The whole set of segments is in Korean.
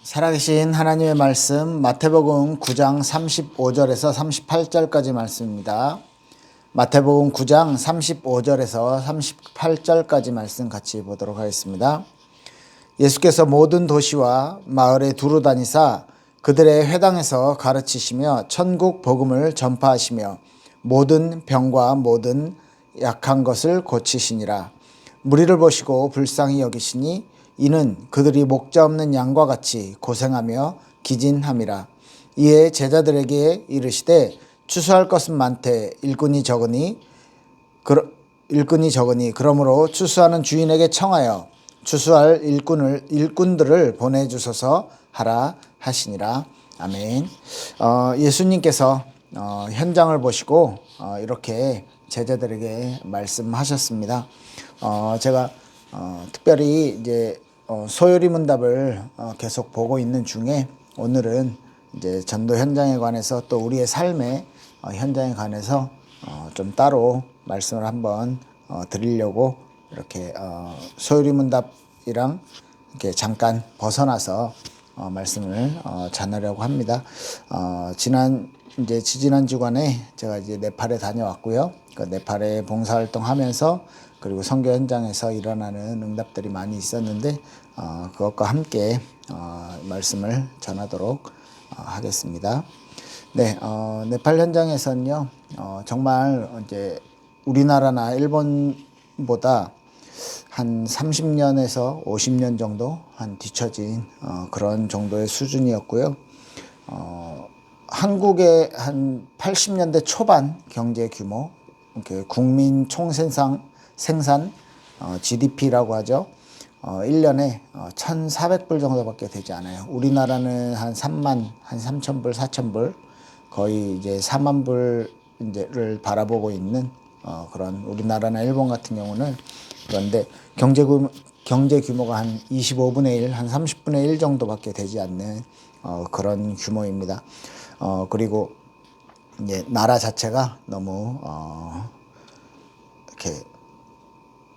살아계신 하나님의 말씀 마태복음 9장 35절에서 38절까지 말씀입니다. 마태복음 9장 35절에서 38절까지 말씀 같이 보도록 하겠습니다. 예수께서 모든 도시와 마을에 두루 다니사 그들의 회당에서 가르치시며 천국 복음을 전파하시며 모든 병과 모든 약한 것을 고치시니라. 무리를 보시고 불쌍히 여기시니 이는 그들이 목자 없는 양과 같이 고생하며 기진함이라. 이에 제자들에게 이르시되 추수할 것은 많되 일꾼이 적으니 그러므로 추수하는 주인에게 청하여 추수할 일꾼들을 보내주소서 하라 하시니라. 아멘. 예수님께서 현장을 보시고 이렇게 제자들에게 말씀하셨습니다. 제가 특별히 이제 소요리 문답을 계속 보고 있는 중에 오늘은 이제 전도 현장에 관해서 또 우리의 삶의 현장에 관해서 좀 따로 말씀을 한번 드리려고 이렇게 소요리 문답이랑 이렇게 벗어나서 말씀을 전하려고 합니다. 지지난 주간에 제가 이제 네팔에 다녀왔고요. 그 네팔에 봉사활동하면서 그리고 선교 현장에서 일어나는 응답들이 많이 있었는데 그것과 함께 말씀을 전하도록 하겠습니다. 네, 네팔 현장에서는요, 정말 이제 우리나라나 일본보다 한 30년에서 50년 정도 한 뒤처진 그런 정도의 수준이었고요. 한국의 한 80년대 초반 경제 규모, 국민 총생산 GDP라고 하죠. 1년에 1,400불 정도밖에 되지 않아요. 우리나라는 한 3,000불, 4,000불, 거의 이제 4만 불을 바라보고 있는 그런 우리나라나 일본 같은 경우는 그런데 경제 규모가 한 25분의 1, 한 30분의 1 정도밖에 되지 않는 그런 규모입니다. 그리고 이제 나라 자체가 너무 이렇게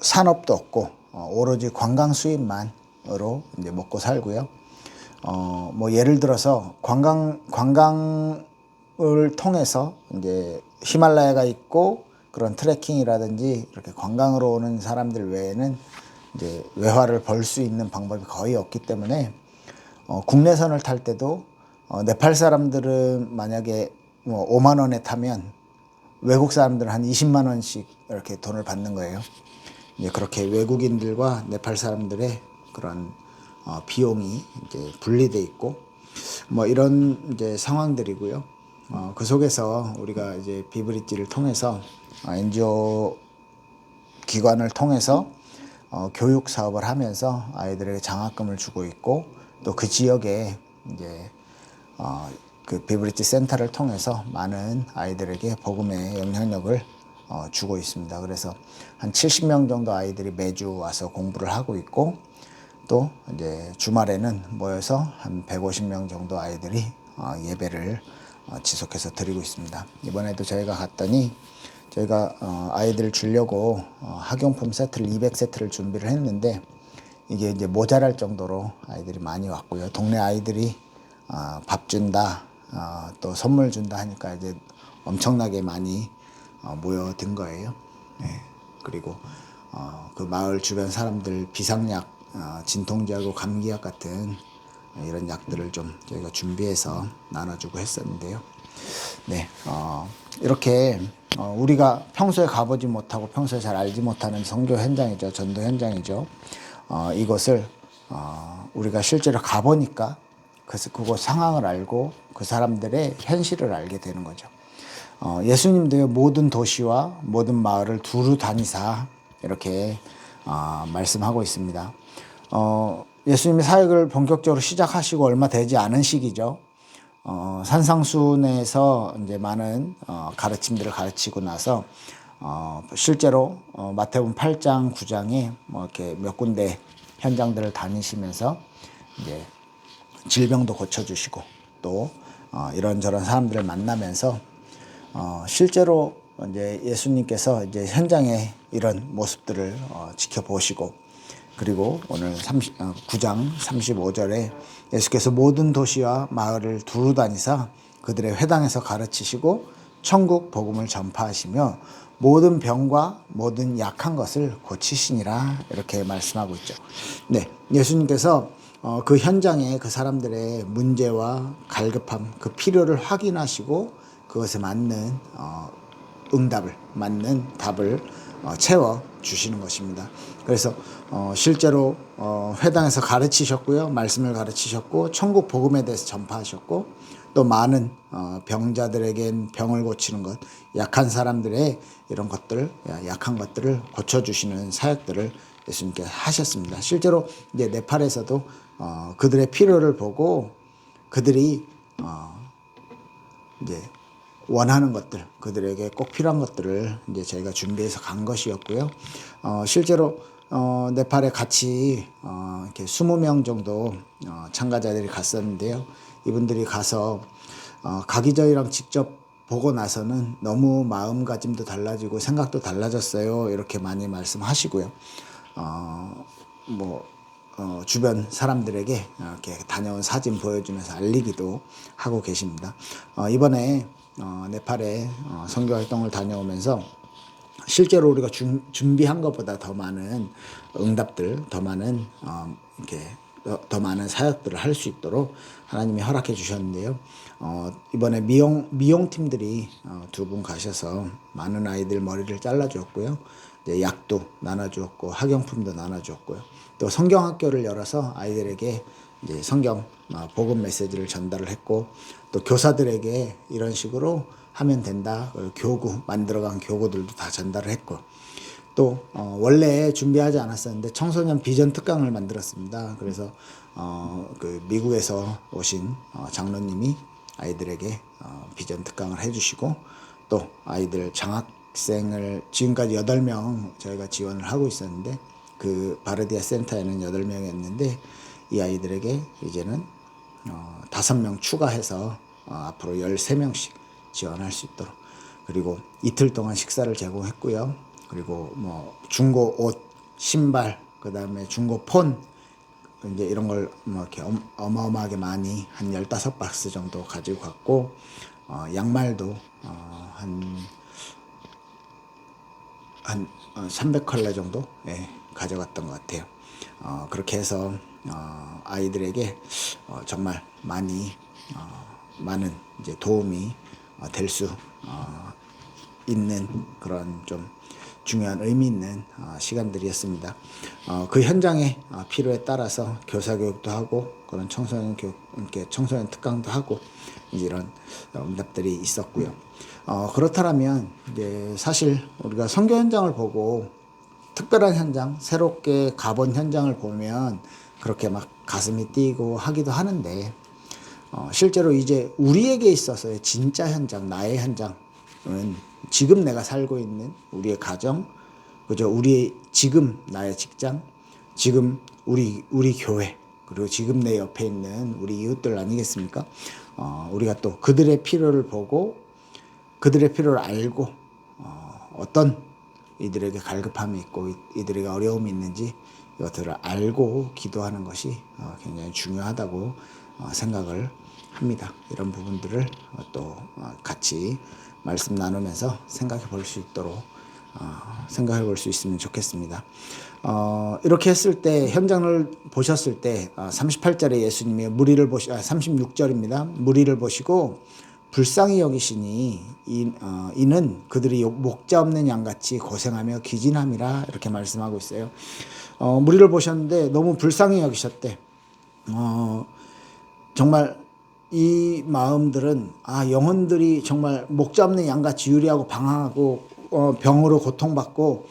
산업도 없고 오로지 관광 수입만으로 이제 먹고 살고요. 뭐 예를 들어서 관광을 통해서 이제 히말라야가 있고 그런 트레킹이라든지 이렇게 관광으로 오는 사람들 외에는 이제 외화를 벌 수 있는 방법이 거의 없기 때문에 국내선을 탈 때도 네팔 사람들은 만약에 뭐 5만 원에 타면 외국 사람들은 한 20만 원씩 이렇게 돈을 받는 거예요. 이제 그렇게 외국인들과 네팔 사람들의 그런 비용이 이제 분리돼 있고 뭐 이런 이제 상황들이고요. 그 속에서 우리가 이제 비브리지를 통해서 NGO 기관을 통해서 교육 사업을 하면서 아이들에게 장학금을 주고 있고 또 그 지역에 이제 그 비브리지 센터를 통해서 많은 아이들에게 복음의 영향력을 주고 있습니다. 그래서 한 70명 정도 아이들이 매주 와서 공부를 하고 있고 또 이제 주말에는 모여서 한 150명 정도 아이들이 예배를 지속해서 드리고 있습니다. 이번에도 저희가 갔더니 저희가 아이들 주려고 학용품 세트를 200세트를 준비를 했는데 이게 이제 모자랄 정도로 아이들이 많이 왔고요. 동네 아이들이 밥 준다, 또 선물 준다 하니까 이제 엄청나게 많이 모여든 거예요. 네. 그리고 그 마을 주변 사람들 비상약, 진통제하고 감기약 같은 이런 약들을 좀 저희가 준비해서 나눠주고 했었는데요. 네, 이렇게 우리가 평소에 가보지 못하고 평소에 잘 알지 못하는 선교 현장이죠. 전도 현장이죠. 이것을 우리가 실제로 가보니까 그곳 상황을 알고 그 사람들의 현실을 알게 되는 거죠. 예수님도요, 모든 도시와 모든 마을을 두루 다니사 이렇게 말씀하고 있습니다. 예수님이 사역을 본격적으로 시작하시고 얼마 되지 않은 시기죠. 산상수훈에서 이제 많은 가르침들을 가르치고 나서 실제로 마태복음 8장, 9장에 뭐 이렇게 몇 군데 현장들을 다니시면서 이제 질병도 고쳐주시고 또 이런저런 사람들을 만나면서 실제로 이제 예수님께서 이제 현장에 이런 모습들을 지켜보시고 그리고 오늘 9장 35절에 예수께서 모든 도시와 마을을 두루 다니사 그들의 회당에서 가르치시고 천국 복음을 전파하시며 모든 병과 모든 약한 것을 고치시니라 이렇게 말씀하고 있죠. 네, 예수님께서 그 현장에 그 사람들의 문제와 갈급함, 그 필요를 확인하시고 그것에 맞는 응답을, 맞는 답을 채워 주시는 것입니다. 그래서 실제로 회당에서 가르치셨고요, 말씀을 가르치셨고 천국 복음에 대해서 전파하셨고 또 많은 병자들에겐 병을 고치는 것, 약한 사람들의 이런 것들, 약한 것들을 고쳐주시는 사역들을 예수님께 하셨습니다. 실제로 이제 네팔에서도 그들의 필요를 보고 그들이 이제 원하는 것들, 그들에게 꼭 필요한 것들을 이제 저희가 준비해서 간 것이었고요. 실제로 네팔에 같이 이렇게 20명 정도 참가자들이 갔었는데요. 이분들이 가서 가기 전이랑 직접 보고 나서는 너무 마음가짐도 달라지고 생각도 달라졌어요. 이렇게 많이 말씀하시고요. 주변 사람들에게 이렇게 다녀온 사진 보여주면서 알리기도 하고 계십니다. 이번에 네팔에 선교 활동을 다녀오면서 실제로 우리가 준비한 것보다 더 많은 응답들, 더 많은 이렇게 더 많은 사역들을 할 수 있도록 하나님이 허락해 주셨는데요. 이번에 미용팀들이 두 분 가셔서 많은 아이들 머리를 잘라주었고요. 이제 약도 나눠주었고 학용품도 나눠주었고요. 또 성경학교를 열어서 아이들에게 이제 성경 복음 메시지를 전달을 했고 또 교사들에게 이런 식으로 하면 된다. 교구 만들어간 교구들도 다 전달을 했고 또 원래 준비하지 않았었는데 청소년 비전 특강을 만들었습니다. 그래서 그 미국에서 오신 장로님이 아이들에게 비전 특강을 해주시고 또 아이들 장학생을 지금까지 8명 저희가 지원을 하고 있었는데 그 바르디아 센터에는 8명이었는데 이 아이들에게 이제는 5명 추가해서 앞으로 13명씩 지원할 수 있도록 그리고 이틀 동안 식사를 제공했고요. 그리고 뭐 중고 옷, 신발, 그 다음에 중고 폰 이제 이런 걸 뭐 이렇게 어마어마하게 많이 한 15박스 정도 가지고 갔고 양말도 한 300컬레 정도 가져갔던 것 같아요. 그렇게 해서 아이들에게 정말 많이 많은 이제 도움이 될 수 있는 그런 좀 중요한 의미 있는 시간들이었습니다. 그 현장의 필요에 따라서 교사 교육도 하고 그런 청소년 교육, 이렇게 청소년 특강도 하고 이제 이런 응답들이 있었고요. 그렇다면 이제 사실 우리가 선교 현장을 보고 특별한 현장, 새롭게 가본 현장을 보면 그렇게 막 가슴이 뛰고 하기도 하는데 실제로 이제 우리에게 있어서의 진짜 현장, 나의 현장은 지금 내가 살고 있는 우리의 가정, 그죠? 우리의 지금 나의 직장, 지금 우리 교회, 그리고 지금 내 옆에 있는 우리 이웃들 아니겠습니까? 우리가 또 그들의 필요를 보고 그들의 필요를 알고 어떤 이들에게 갈급함이 있고 이들에게 어려움이 있는지 이것들을 알고 기도하는 것이 굉장히 중요하다고 생각을 합니다. 이런 부분들을 또 같이 말씀 나누면서 생각해 볼 수 있도록 생각해 볼 수 있으면 좋겠습니다. 이렇게 했을 때 현장을 보셨을 때 38절에 예수님이 36절입니다. 무리를 보시고 불쌍히 여기시니 이는 그들이 목자 없는 양같이 고생하며 기진함이라 이렇게 말씀하고 있어요. 무리를 보셨는데 너무 불쌍히 여기셨대. 정말 이 마음들은 영혼들이 정말 목자 없는 양같이 유리하고 방황하고 병으로 고통받고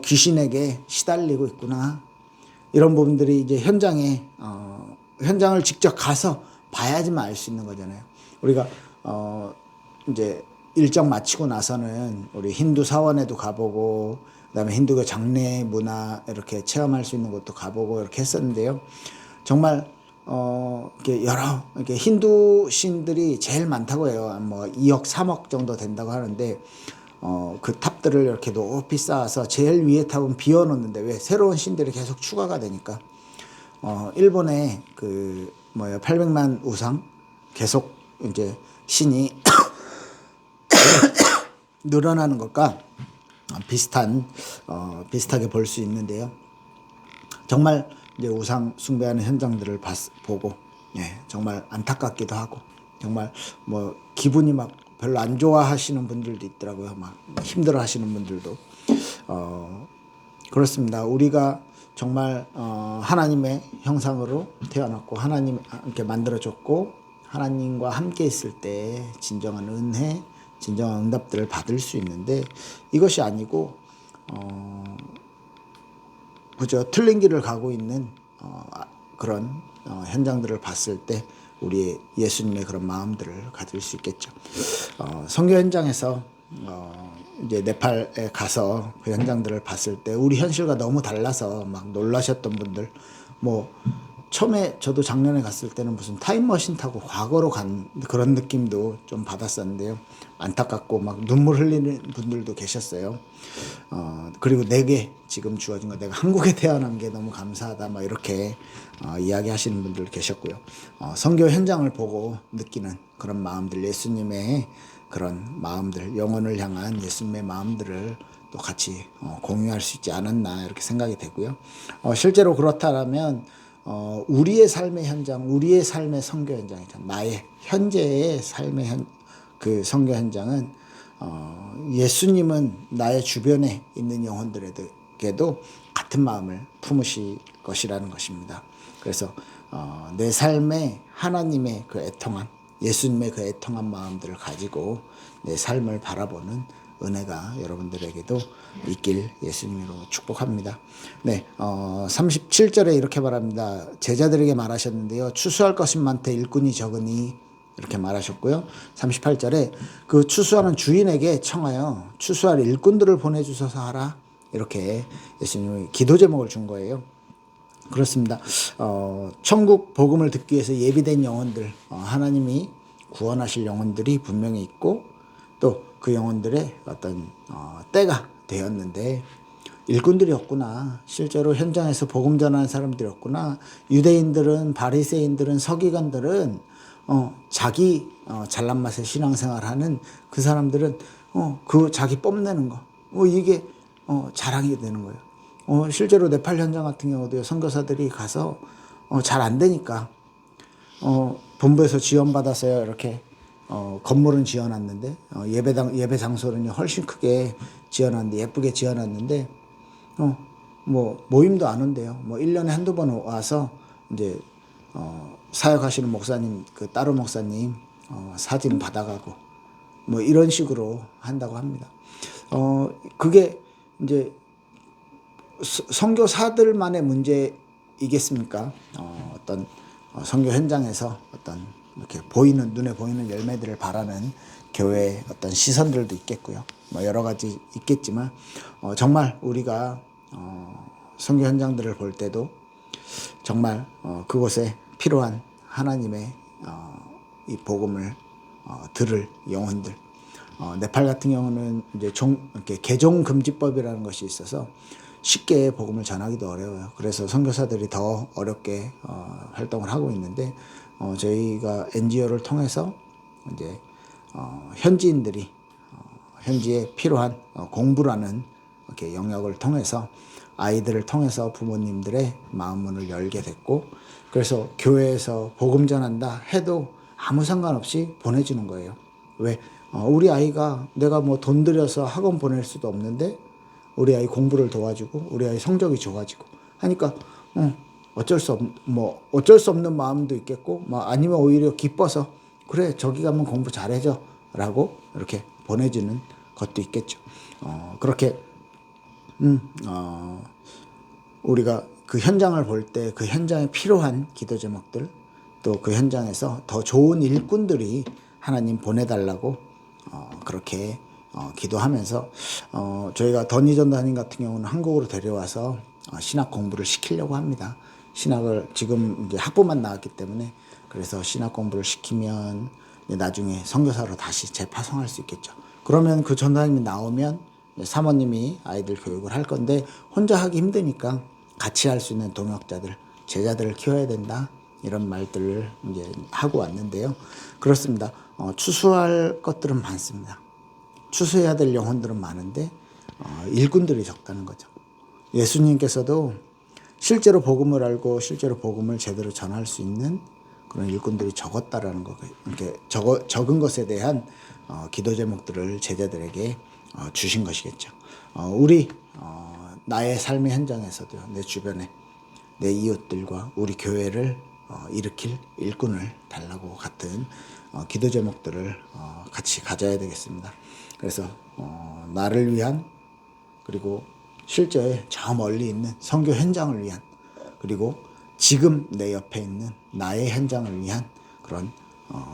귀신에게 시달리고 있구나. 이런 부분들이 이제 현장을 직접 가서 봐야지만 알 수 있는 거잖아요. 우리가 이제 일정 마치고 나서는 우리 힌두 사원에도 가보고 그다음에 힌두교 장례 문화 이렇게 체험할 수 있는 곳도 가보고 이렇게 했었는데요. 정말 이렇게 이렇게 힌두 신들이 제일 많다고 해요. 뭐 2억, 3억 정도 된다고 하는데 그 탑 탑들을 이렇게 높이 쌓아서 제일 위에 탑은 비워놓는데 왜 새로운 신들이 계속 추가가 되니까 일본의 그 800만 우상 계속 이제 신이 늘어나는 것과 비슷하게 볼 수 있는데요. 정말 이제 우상 숭배하는 현장들을 보고 정말 안타깝기도 하고 정말 기분이 막 별로 안 좋아하시는 분들도 있더라고요. 막 힘들어하시는 분들도 그렇습니다. 우리가 정말 하나님의 형상으로 태어났고 하나님 이렇게 만들어줬고 하나님과 함께 있을 때 진정한 은혜, 진정한 응답들을 받을 수 있는데 이것이 아니고 그저 틀린 길을 가고 있는 그런 현장들을 봤을 때 우리 예수님의 그런 마음들을 가질 수 있겠죠. 선교 현장에서 이제 네팔에 가서 그 현장들을 봤을 때 우리 현실과 너무 달라서 막 놀라셨던 분들 처음에 저도 작년에 갔을 때는 무슨 타임머신 타고 과거로 간 그런 느낌도 좀 받았었는데요. 안타깝고 막 눈물 흘리는 분들도 계셨어요. 그리고 내게 지금 주어진 거 내가 한국에 태어난 게 너무 감사하다 막 이렇게 이야기하시는 분들 계셨고요. 선교 현장을 보고 느끼는 그런 마음들, 예수님의 그런 마음들, 영혼을 향한 예수님의 마음들을 또 같이 공유할 수 있지 않았나 이렇게 생각이 되고요. 실제로 그렇다면 우리의 삶의 현장, 우리의 삶의 선교 현장이죠. 나의 현재의 삶의 그 선교 현장은 예수님은 나의 주변에 있는 영혼들에게도 같은 마음을 품으실 것이라는 것입니다. 그래서 내 삶에 하나님의 그 애통한 예수님의 그 애통한 마음들을 가지고 내 삶을 바라보는 은혜가 여러분들에게도 있길 예수님으로 축복합니다. 네, 37절에 이렇게 말합니다. 제자들에게 말하셨는데요. 추수할 것이 많되 일꾼이 적으니 이렇게 말하셨고요. 38절에 그 추수하는 주인에게 청하여 추수할 일꾼들을 보내주셔서 하라. 이렇게 예수님이 기도 제목을 준 거예요. 그렇습니다. 천국 복음을 듣기 위해서 예비된 영혼들, 하나님이 구원하실 영혼들이 분명히 있고 또 그 영혼들의 어떤 때가 되었는데 일꾼들이 없구나. 실제로 현장에서 복음 전하는 사람들이 없구나. 유대인들은 바리새인들은 서기관들은 자기 잘난 맛의 신앙생활하는 그 사람들은 그 자기 뽐내는 거 이게 자랑이 되는 거예요. 실제로 네팔 현장 같은 경우도 선교사들이 가서 잘 안 되니까 본부에서 지원받아서요 이렇게 건물은 지어놨는데 예배 장소는 훨씬 크게 지어놨는데 예쁘게 지어놨는데 모임도 안 온대요. 1년에 한두 번 와서 이제 사역하시는 목사님 그 따로 목사님 사진 받아가고 이런 식으로 한다고 합니다. 그게 이제 선교사들만의 문제이겠습니까? 어떤 선교 현장에서 어떤 이렇게 눈에 보이는 열매들을 바라는 교회의 어떤 시선들도 있겠고요. 여러 가지 있겠지만 정말 우리가 선교 현장들을 볼 때도 정말 그곳에 필요한 하나님의 이 복음을 들을 영혼들. 네팔 같은 경우는 이제 이렇게 개종 금지법이라는 것이 있어서 쉽게 복음을 전하기도 어려워요. 그래서 선교사들이 더 어렵게 활동을 하고 있는데 저희가 NGO를 통해서 이제 현지인들이 현지에 필요한 공부라는 이렇게 영역을 통해서 아이들을 통해서 부모님들의 마음문을 열게 됐고 그래서 교회에서 복음 전한다 해도 아무 상관없이 보내주는 거예요. 왜? 우리 아이가 내가 돈 들여서 학원 보낼 수도 없는데 우리 아이 공부를 도와주고 우리 아이 성적이 좋아지고 하니까 어쩔 수 없는 마음도 있겠고 아니면 오히려 기뻐서 그래 저기 가면 공부 잘해줘 라고 이렇게 보내주는 것도 있겠죠. 그렇게 우리가 그 현장을 볼 때 그 현장에 필요한 기도 제목들 또 그 현장에서 더 좋은 일꾼들이 하나님 보내달라고 그렇게 기도하면서 저희가 더니 전도사님 같은 경우는 한국으로 데려와서 신학 공부를 시키려고 합니다. 신학을 지금 이제 학부만 나왔기 때문에 그래서 신학 공부를 시키면 나중에 선교사로 다시 재파송할 수 있겠죠. 그러면 그 전도사님이 나오면 사모님이 아이들 교육을 할 건데 혼자 하기 힘드니까 같이 할 수 있는 동역자들, 제자들을 키워야 된다. 이런 말들을 이제 하고 왔는데요. 그렇습니다. 추수할 것들은 많습니다. 추수해야 될 영혼들은 많은데 일꾼들이 적다는 거죠. 예수님께서도 실제로 복음을 알고 실제로 복음을 제대로 전할 수 있는 그런 일꾼들이 적었다라는 거, 이렇게 적은 것에 대한 기도 제목들을 제자들에게 주신 것이겠죠. 우리 나의 삶의 현장에서도 내 주변에 내 이웃들과 우리 교회를 일으킬 일꾼을 달라고 같은 기도 제목들을 같이 가져야 되겠습니다. 그래서 나를 위한, 그리고 실제 저 멀리 있는 선교 현장을 위한, 그리고 지금 내 옆에 있는 나의 현장을 위한 그런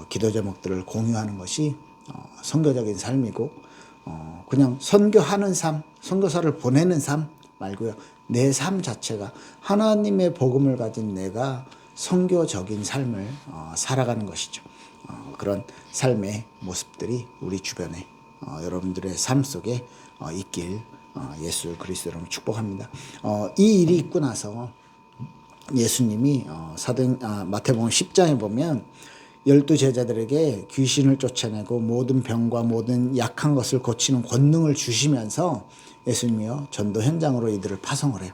기도 제목들을 공유하는 것이 선교적인 삶이고, 그냥 선교하는 삶, 선교사를 보내는 삶 말고요. 내 삶 자체가 하나님의 복음을 가진 내가 선교적인 삶을 살아가는 것이죠. 그런 삶의 모습들이 우리 주변에 여러분들의 삶 속에 있길 예수 그리스도로 축복합니다. 이 일이 있고 나서 예수님이 마태복음 10장에 보면 12 제자들에게 귀신을 쫓아내고 모든 병과 모든 약한 것을 고치는 권능을 주시면서 예수님이요 전도 현장으로 이들을 파송을 해요.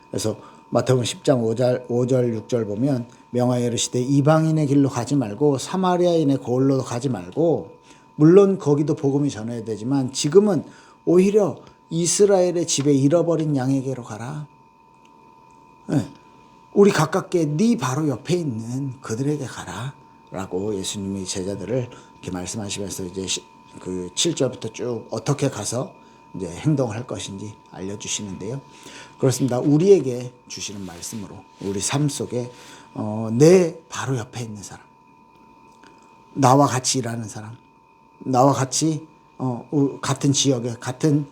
그래서 마태복음 10장 5절 6절 보면 명하여 이르시되 이방인의 길로 가지 말고 사마리아인의 고을로 가지 말고, 물론 거기도 복음이 전해야 되지만 지금은 오히려 이스라엘의 집에 잃어버린 양에게로 가라. 네. 우리 가깝게 네 바로 옆에 있는 그들에게 가라 라고 예수님이 제자들을 이렇게 말씀하시면서 이제 그 7절부터 쭉 어떻게 가서 이제 행동을 할 것인지 알려주시는데요. 그렇습니다. 우리에게 주시는 말씀으로 우리 삶 속에 내 바로 옆에 있는 사람, 나와 같이 일하는 사람, 나와 같이 같은 지역에 같은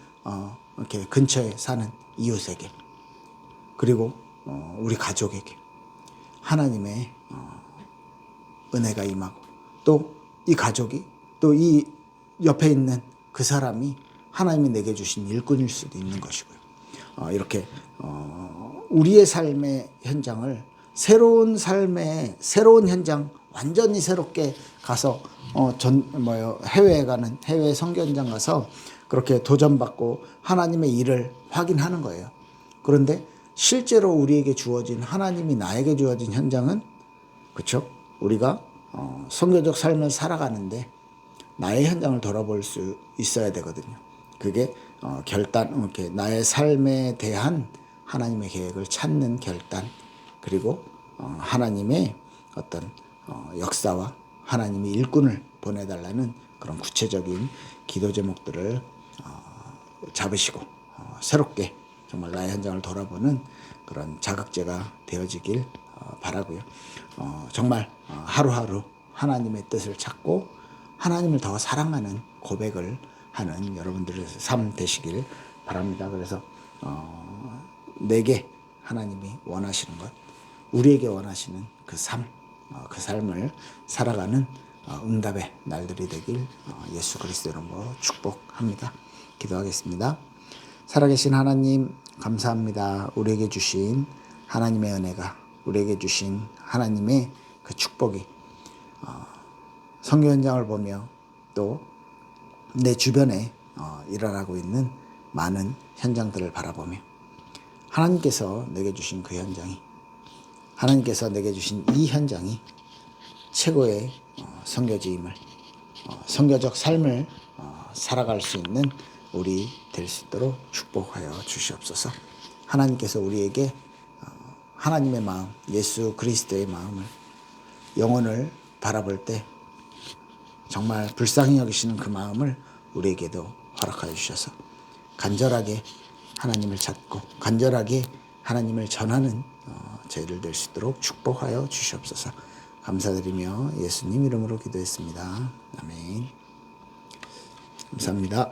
이렇게 근처에 사는 이웃에게, 그리고 우리 가족에게 하나님의 은혜가 임하고, 또 이 가족이, 또 이 옆에 있는 그 사람이 하나님이 내게 주신 일꾼일 수도 있는 것이고요. 이렇게 우리의 삶의 현장을 새로운 삶의 새로운 현장, 완전히 새롭게 가서 해외에 가는 해외 선교 현장 가서 그렇게 도전받고 하나님의 일을 확인하는 거예요. 그런데 실제로 우리에게 주어진, 하나님이 나에게 주어진 현장은, 그렇죠? 우리가 선교적 삶을 살아가는데 나의 현장을 돌아볼 수 있어야 되거든요. 그게 이렇게 나의 삶에 대한 하나님의 계획을 찾는 결단, 그리고 하나님의 어떤 역사와 하나님의 일꾼을 보내달라는 그런 구체적인 기도 제목들을 잡으시고 새롭게 정말 나의 현장을 돌아보는 그런 자각제가 되어지길 바라고요. 정말 하루하루 하나님의 뜻을 찾고 하나님을 더 사랑하는 고백을 하는 여러분들의 삶 되시길 바랍니다. 그래서 내게 하나님이 원하시는 것, 우리에게 원하시는 그 삶, 그 삶을 살아가는 응답의 날들이 되길 예수 그리스도 이름으로 축복합니다. 기도하겠습니다. 살아계신 하나님 감사합니다. 우리에게 주신 하나님의 은혜가, 우리에게 주신 하나님의 그 축복이 선교 현장을 보며 또 내 주변에 일어나고 있는 많은 현장들을 바라보며 하나님께서 내게 주신 그 현장이, 하나님께서 내게 주신 이 현장이 최고의 선교지임을, 선교적 삶을 살아갈 수 있는 우리 될 수 있도록 축복하여 주시옵소서. 하나님께서 우리에게 하나님의 마음, 예수 그리스도의 마음을, 영혼을 바라볼 때 정말 불쌍히 여기시는 그 마음을 우리에게도 허락하여 주셔서 간절하게 하나님을 찾고 간절하게 하나님을 전하는 저희들 될 수 있도록 축복하여 주시옵소서. 감사드리며 예수님 이름으로 기도했습니다. 아멘. 감사합니다.